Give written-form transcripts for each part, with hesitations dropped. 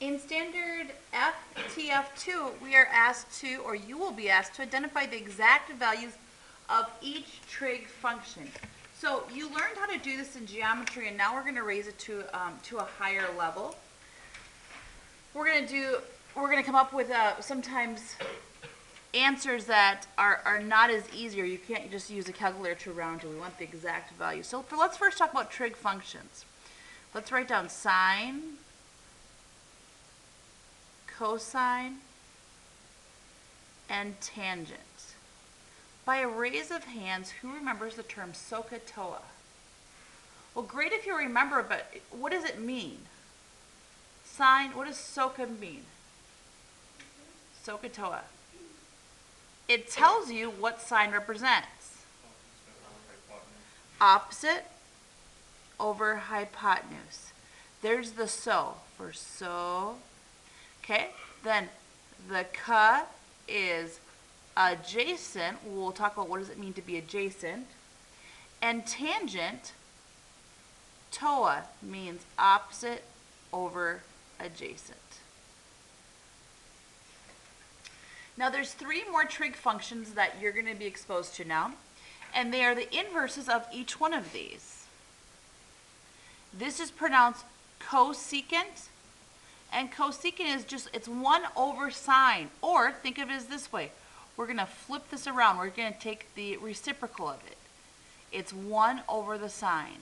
In standard FTF2, we are asked to, or you will be asked to identify the exact values of each trig function. So you learned how to do this in geometry, and now we're going to raise it to a higher level. We're going to come up with sometimes answers that are not as easy, or you can't just use a calculator to round to. We want the exact value. So let's first talk about trig functions. Let's write down sine, cosine, and tangent. By a raise of hands, who remembers the term SOHCAHTOA? Well, great if you remember, but what does it mean? Sine, what does SOHCA mean? SOHCAHTOA. It tells you what sine represents. Opposite over hypotenuse. There's the so for so. Okay, then the ka is adjacent. We'll talk about what does it mean to be adjacent. And tangent, toa, means opposite over adjacent. Now there's three more trig functions that you're going to be exposed to now, and they are the inverses of each one of these. This is pronounced cosecant, and cosecant is just, it's 1 over sine, or think of it as this way. We're going to flip this around. We're going to take the reciprocal of it. It's 1 over the sine.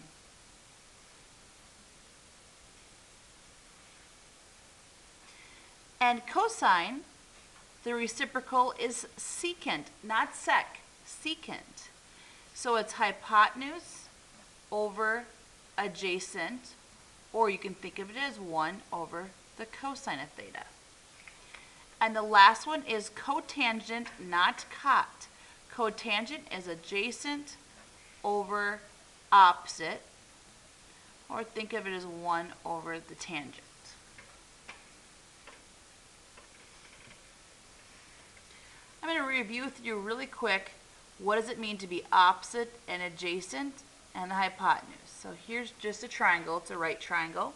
And cosine, the reciprocal is secant, not sec, secant. So it's hypotenuse over adjacent, or you can think of it as 1 over the cosine of theta. And the last one is cotangent, not cot. Cotangent is adjacent over opposite, or think of it as 1 over the tangent. I'm going to review with you really quick what does it mean to be opposite and adjacent and the hypotenuse. So here's just a triangle. It's a right triangle.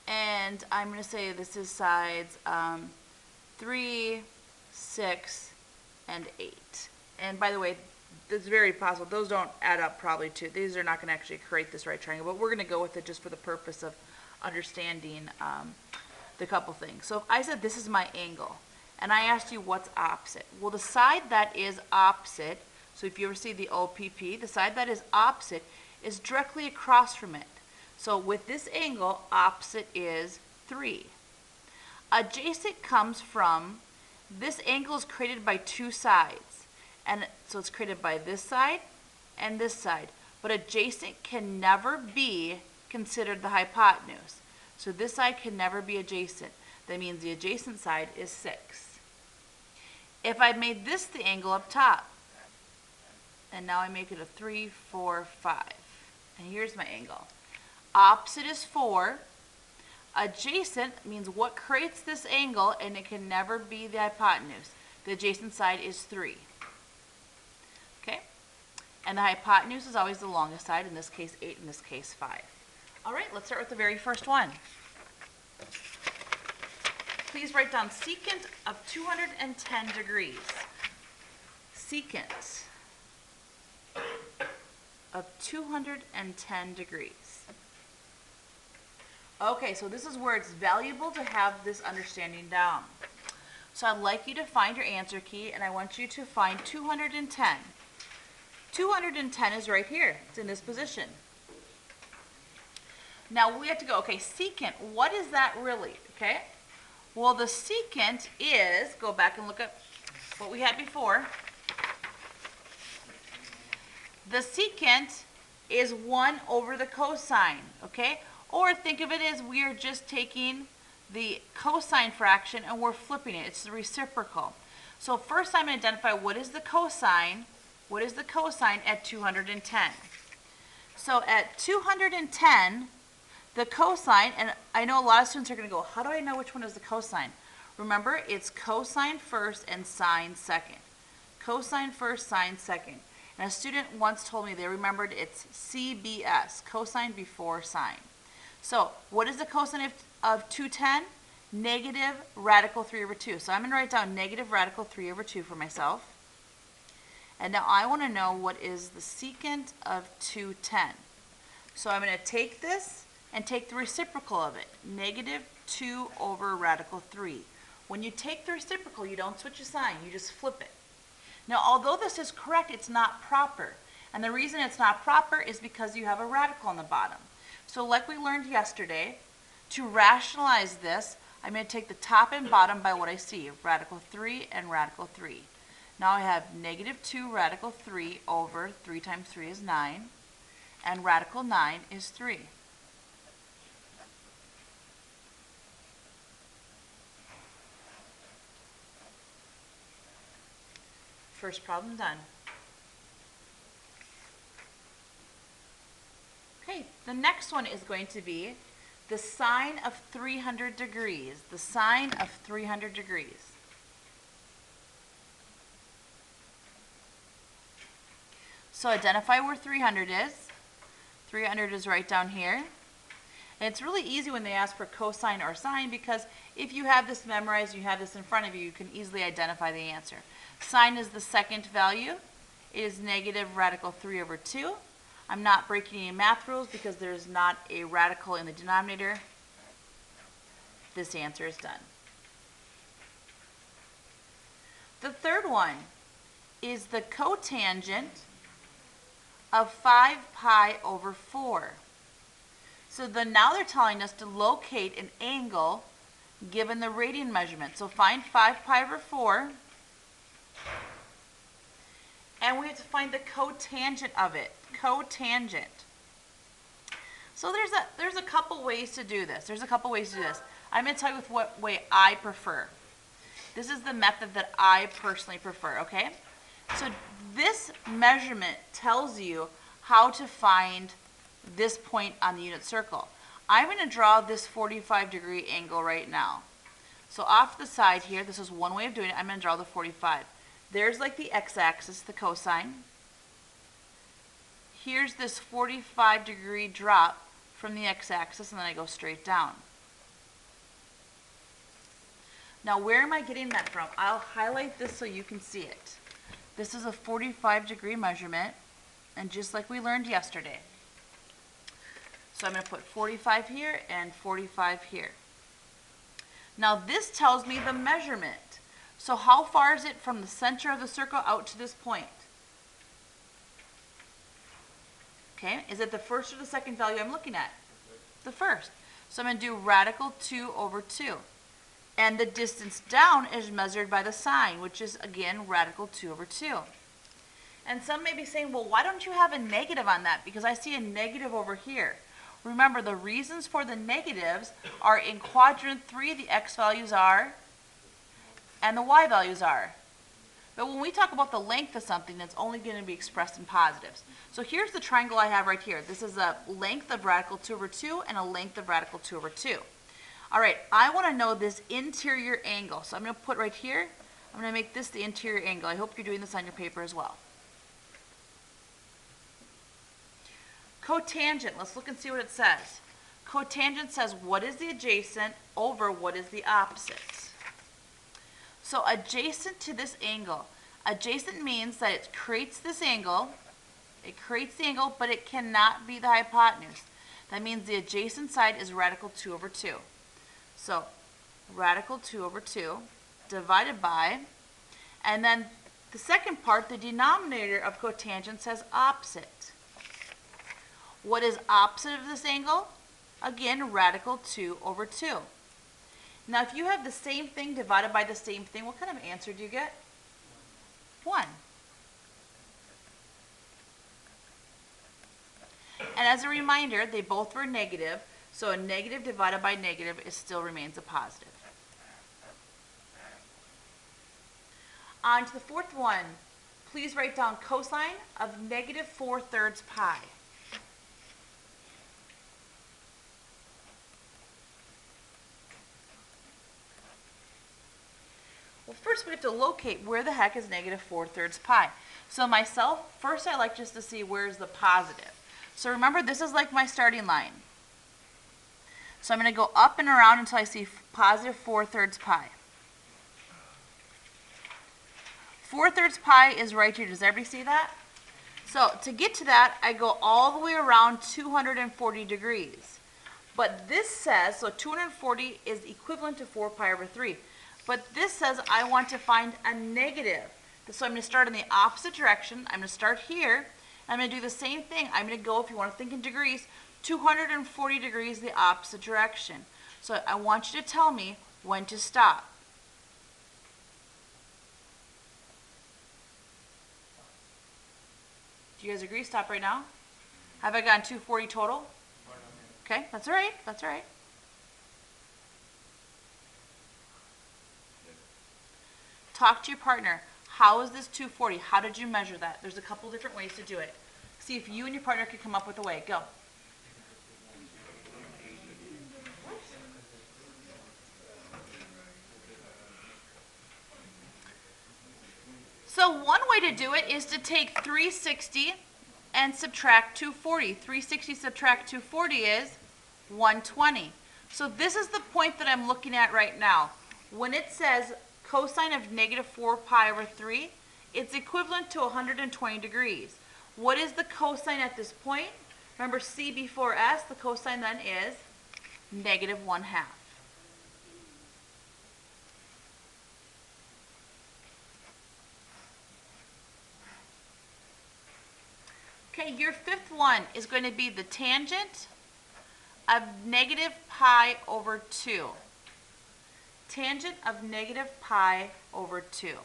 And I'm going to say this is sides 3, 6, and 8. And by the way, it's very possible. Those don't add up probably to. These are not going to actually create this right triangle, but we're going to go with it just for the purpose of understanding the couple things. So if I said this is my angle, and I asked you what's opposite. Well, the side that is opposite, so if you ever see the OPP, the side that is opposite is directly across from it. So with this angle, opposite is 3. Adjacent comes from, this angle is created by two sides. And so it's created by this side and this side. But adjacent can never be considered the hypotenuse. So this side can never be adjacent. That means the adjacent side is 6. If I made this the angle up top, and now I make it a 3, 4, 5. And here's my angle. Opposite is 4. Adjacent means what creates this angle, and it can never be the hypotenuse. The adjacent side is 3. Okay? And the hypotenuse is always the longest side, in this case 8, in this case 5. All right, let's start with the very first one. Please write down secant of 210 degrees. Secant of 210 degrees. Okay, so this is where it's valuable to have this understanding down. So I'd like you to find your answer key, and I want you to find 210. 210 is right here. It's in this position. Now we have to go, okay, secant, what is that really, okay? Well, the secant is, go back and look at what we had before. The secant is 1 over the cosine, okay? Or think of it as we are just taking the cosine fraction and we're flipping it. It's the reciprocal. So first I'm going to identify what is the cosine. What is the cosine at 210? So at 210, the cosine, and I know a lot of students are going to go, how do I know which one is the cosine? Remember, it's cosine first and sine second. Cosine first, sine second. And a student once told me they remembered it's CBS, cosine before sine. So what is the cosine of 210? Negative radical 3 over 2. So I'm going to write down negative radical 3 over 2 for myself. And now I want to know what is the secant of 210. So I'm going to take this and take the reciprocal of it, negative 2 over radical 3. When you take the reciprocal, you don't switch a sign, you just flip it. Now, although this is correct, it's not proper. And the reason it's not proper is because you have a radical on the bottom. So like we learned yesterday, to rationalize this, I'm going to take the top and bottom by what I see, radical 3 and radical 3. Now I have negative 2 radical 3 over 3 times 3 is 9, and radical 9 is 3. First problem done. Okay, the next one is going to be the sine of 300 degrees. The sine of 300 degrees. So identify where 300 is. 300 is right down here. And it's really easy when they ask for cosine or sine because if you have this memorized, you have this in front of you, you can easily identify the answer. Sine is the second value. It is negative radical 3 over 2. I'm not breaking any math rules because there's not a radical in the denominator. This answer is done. The third one is the cotangent of 5 pi over 4. So now they're telling us to locate an angle given the radian measurement. So find 5 pi over 4. And we have to find the cotangent of it. Cotangent. So there's a couple ways to do this. I'm going to tell you with what way I prefer. This is the method that I personally prefer, okay? So this measurement tells you how to find this point on the unit circle. I'm going to draw this 45-degree angle right now. So off the side here, this is one way of doing it. I'm going to draw the 45. There's like the x-axis, the cosine. Here's this 45-degree drop from the x-axis, and then I go straight down. Now, where am I getting that from? I'll highlight this so you can see it. This is a 45-degree measurement, and just like we learned yesterday. So I'm going to put 45 here and 45 here. Now, this tells me the measurement. So how far is it from the center of the circle out to this point? Okay, is it the first or the second value I'm looking at? The first. So I'm going to do radical 2 over 2. And the distance down is measured by the sine, which is, again, radical 2 over 2. And some may be saying, well, why don't you have a negative on that? Because I see a negative over here. Remember, the reasons for the negatives are in quadrant 3, the x values are, and the y values are. But when we talk about the length of something, it's only going to be expressed in positives. So here's the triangle I have right here. This is a length of radical 2 over 2 and a length of radical 2 over 2. All right, I want to know this interior angle. So I'm going to put right here, I'm going to make this the interior angle. I hope you're doing this on your paper as well. Cotangent, let's look and see what it says. Cotangent says what is the adjacent over what is the opposite. So adjacent to this angle. Adjacent means that it creates this angle. It creates the angle, but it cannot be the hypotenuse. That means the adjacent side is radical 2 over 2. So radical 2 over 2 divided by, and then the second part, the denominator of cotangent says opposite. What is opposite of this angle? Again, radical 2 over 2. Now, if you have the same thing divided by the same thing, what kind of answer do you get? 1. And as a reminder, they both were negative, so a negative divided by negative still remains a positive. On to the fourth one. Please write down cosine of negative 4/3 pi. Well, first we have to locate where the heck is negative 4/3 pi. So myself, first I like just to see where's the positive. So remember, this is like my starting line. So I'm going to go up and around until I see positive 4/3 pi. 4/3 pi is right here. Does everybody see that? So to get to that, I go all the way around 240 degrees. But this says, so 240 is equivalent to 4 pi over 3. But this says I want to find a negative. So I'm going to start in the opposite direction. I'm going to start here. I'm going to do the same thing. I'm going to go, if you want to think in degrees, 240 degrees the opposite direction. So I want you to tell me when to stop. Do you guys agree? Stop right now. Have I gotten 240 total? Okay, that's all right. That's all right. Talk to your partner. How is this 240? How did you measure that? There's a couple different ways to do it. See if you and your partner can come up with a way. Go. So one way to do it is to take 360 and subtract 240. 360 subtract 240 is 120. So this is the point that I'm looking at right now. When it says cosine of negative 4 pi over 3, it's equivalent to 120 degrees. What is the cosine at this point? Remember C before S, the cosine then is negative 1/2. Okay, your fifth one is going to be the tangent of negative pi over 2. Tangent of negative pi over 2.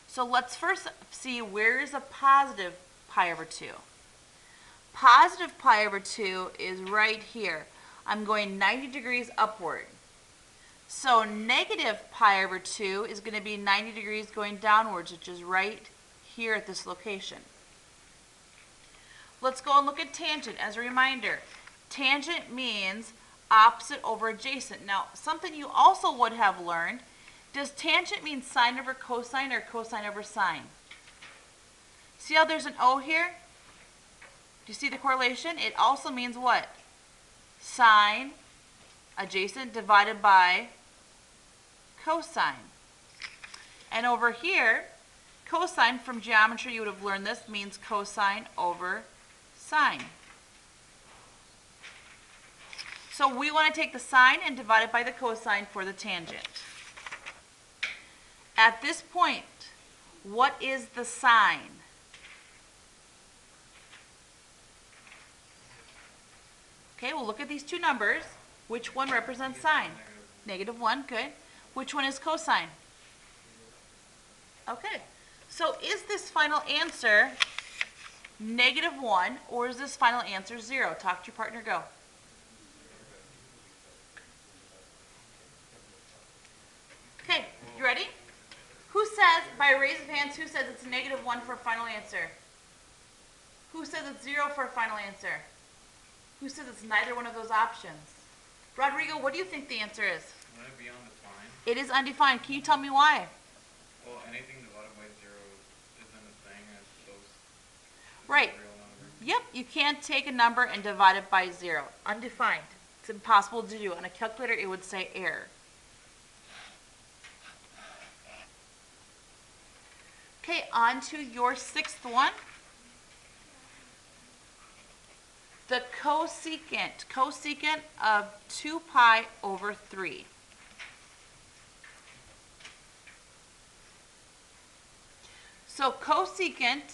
So let's first see where is a positive pi over 2. Positive pi over 2 is right here. I'm going 90 degrees upward. So negative pi over 2 is going to be 90 degrees going downwards, which is right here at this location. Let's go and look at tangent as a reminder. Tangent means opposite over adjacent. Now, something you also would have learned, does tangent mean sine over cosine or cosine over sine? See how there's an O here? Do you see the correlation? It also means what? Sine adjacent divided by cosine. And over here, cosine from geometry, you would have learned this, means cosine over sine. So we want to take the sine and divide it by the cosine for the tangent. At this point, what is the sine? Okay, we'll look at these two numbers. Which one represents sine? -1, good. Which one is cosine? Okay, so is this final answer -1 or is this final answer 0? Talk to your partner, go. Okay, you ready? Who says, by a raise of hands, who says it's -1 for a final answer? Who says it's 0 for a final answer? Who says it's neither one of those options? Rodrigo, what do you think the answer is? Would it be undefined? It is undefined. Can you tell me why? Well, anything divided by 0 isn't a thing as close Right. to a real number. Yep, you can't take a number and divide it by 0. Undefined. It's impossible to do. On a calculator, it would say error. Okay, on to your sixth one. The cosecant. Cosecant of 2 pi over 3. So cosecant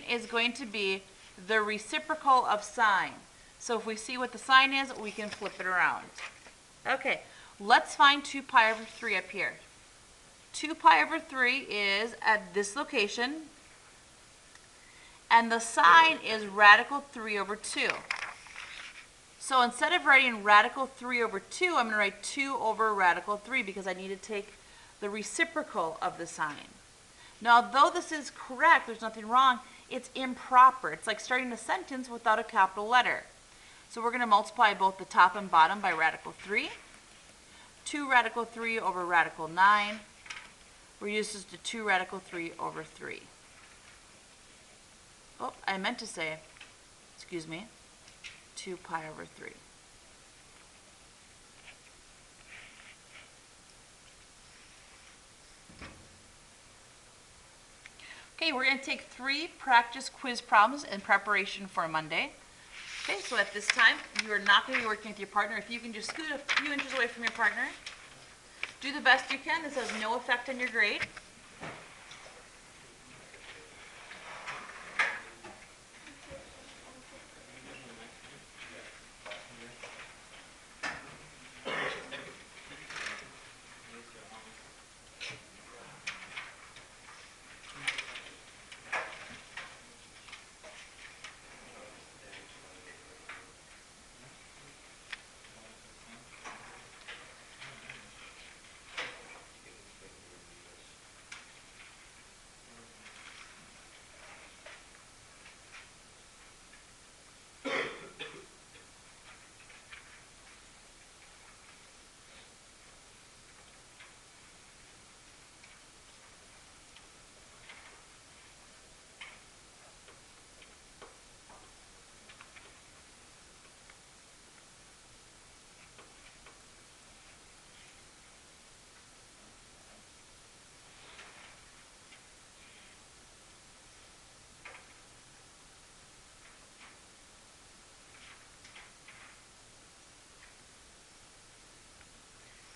is going to be the reciprocal of sine. So if we see what the sine is, we can flip it around. Okay, let's find 2 pi over 3 up here. 2 pi over 3 is at this location, and the sine is radical 3 over 2. So instead of writing radical 3 over 2, I'm going to write 2 over radical 3 because I need to take the reciprocal of the sine. Now, though this is correct, there's nothing wrong, it's improper. It's like starting a sentence without a capital letter. So we're going to multiply both the top and bottom by radical 3. 2 radical 3 over radical 9 reduces to 2 radical 3 over 3. Oh, I meant to say, excuse me, 2 pi over 3. Okay, we're going to take 3 practice quiz problems in preparation for Monday. Okay, so at this time, you are not going to be working with your partner. If you can just scoot a few inches away from your partner, do the best you can. This has no effect on your grade.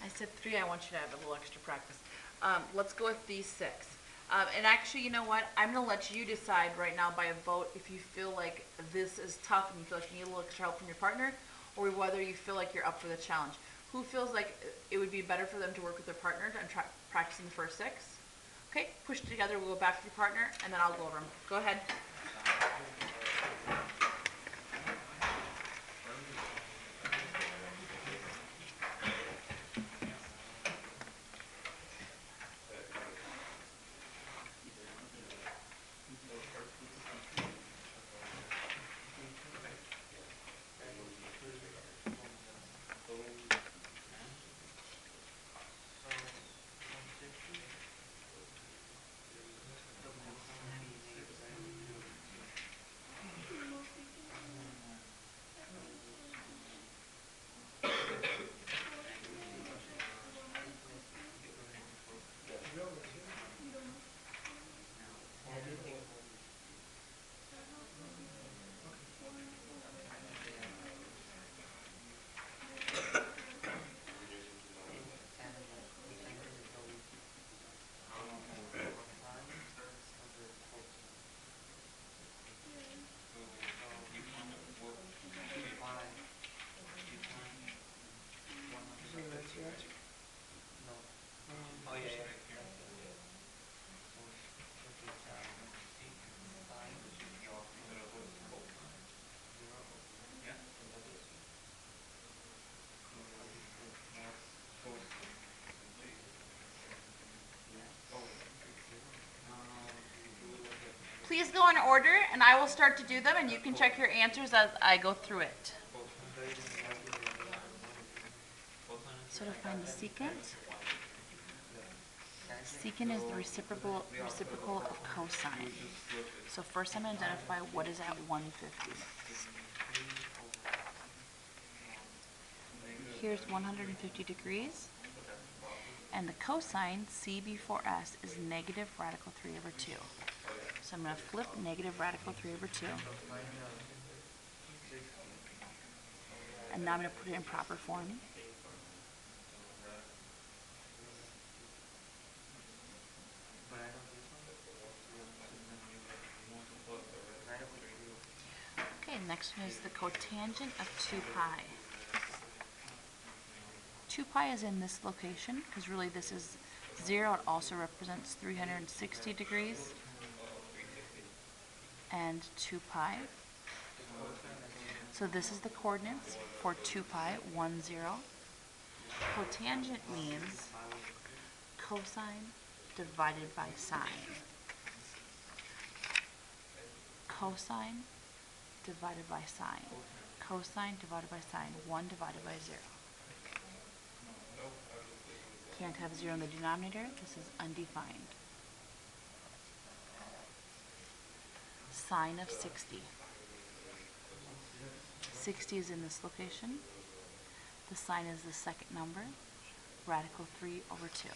I said 3, I want you to have a little extra practice. Let's go with these 6. And actually, you know what? I'm going to let you decide right now by a vote if you feel like this is tough and you feel like you need a little extra help from your partner, or whether you feel like you're up for the challenge. Who feels like it would be better for them to work with their partner and try practicing the first 6? Okay, push it together. We'll go back to your partner, and then I'll go over them. Go ahead. Please go in order, and I will start to do them, and you can check your answers as I go through it. So to find the secant, secant is the reciprocal of cosine. So first I'm going to identify what is at 150. Here's 150 degrees, and the cosine, C before S, is negative radical 3 over 2. So I'm going to flip negative radical 3 over 2. And now I'm going to put it in proper form. Okay, next one is the cotangent of 2 pi. 2 pi is in this location, because really this is 0. It also represents 360 degrees. And 2 pi. So this is the coordinates for 2 pi, 1, 0. Cotangent means cosine divided by sine. Cosine divided by sine. Cosine divided by sine. 1 divided by 0. Can't have 0 in the denominator. This is undefined. sine of 60. 60 is in this location. The sine is the second number. Radical 3 over 2.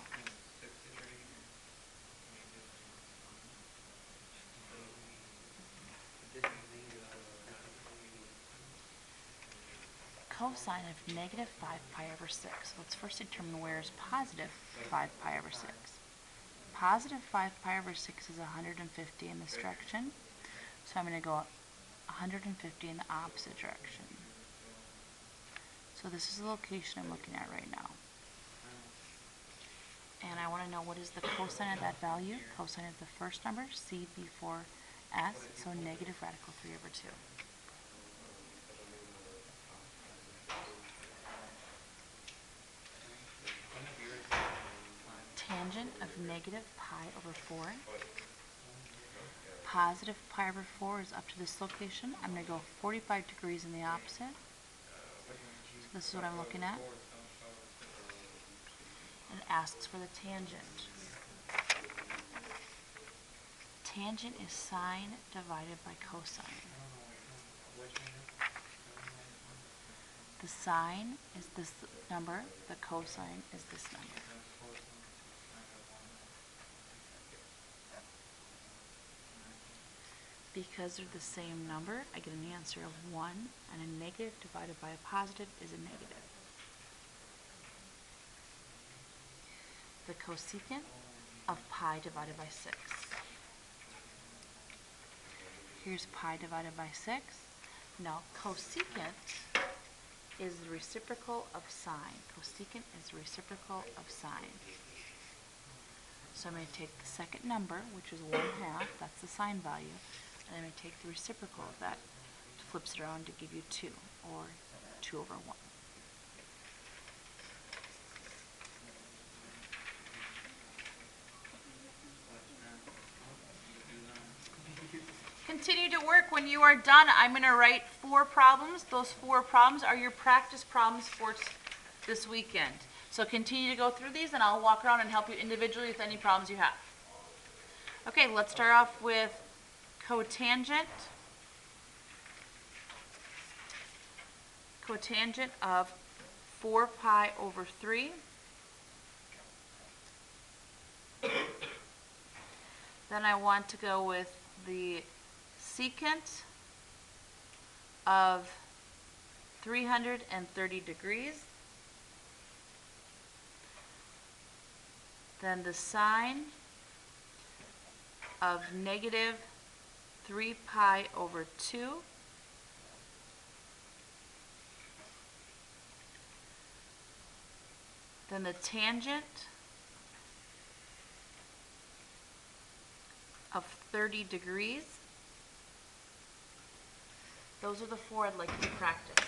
Cosine of negative 5 pi over 6. Let's first determine where is positive 5 pi over 6. Positive 5 pi over 6 is 150 in this direction. So I'm going to go 150 in the opposite direction. So this is the location I'm looking at right now. And I want to know what is the cosine of that value. Cosine of the first number, c before s, so negative radical 3 over 2. Tangent of negative pi over 4. Positive pi over 4 is up to this location. I'm going to go 45 degrees in the opposite. So this is what I'm looking at. And it asks for the tangent. Tangent is sine divided by cosine. The sine is this number, the cosine is this number. Because they're the same number, I get an answer of 1, and a negative divided by a positive is a negative. The cosecant of pi divided by 6. Here's pi divided by 6. Now, cosecant is the reciprocal of sine. Cosecant is the reciprocal of sine. So I'm going to take the second number, which is 1/2, that's the sine value, and I'm going to take the reciprocal of that, flips it around to give you 2, or 2 over 1. Continue to work. When you are done, I'm going to write 4 problems. Those 4 problems are your practice problems for this weekend. So continue to go through these, and I'll walk around and help you individually with any problems you have. Okay, let's start off with cotangent. Cotangent of 4 pi over 3. Then I want to go with the secant of 330 degrees. Then the sine of negative 3 pi over 2. Then the tangent of 30 degrees. Those are the 4 I'd like you to practice.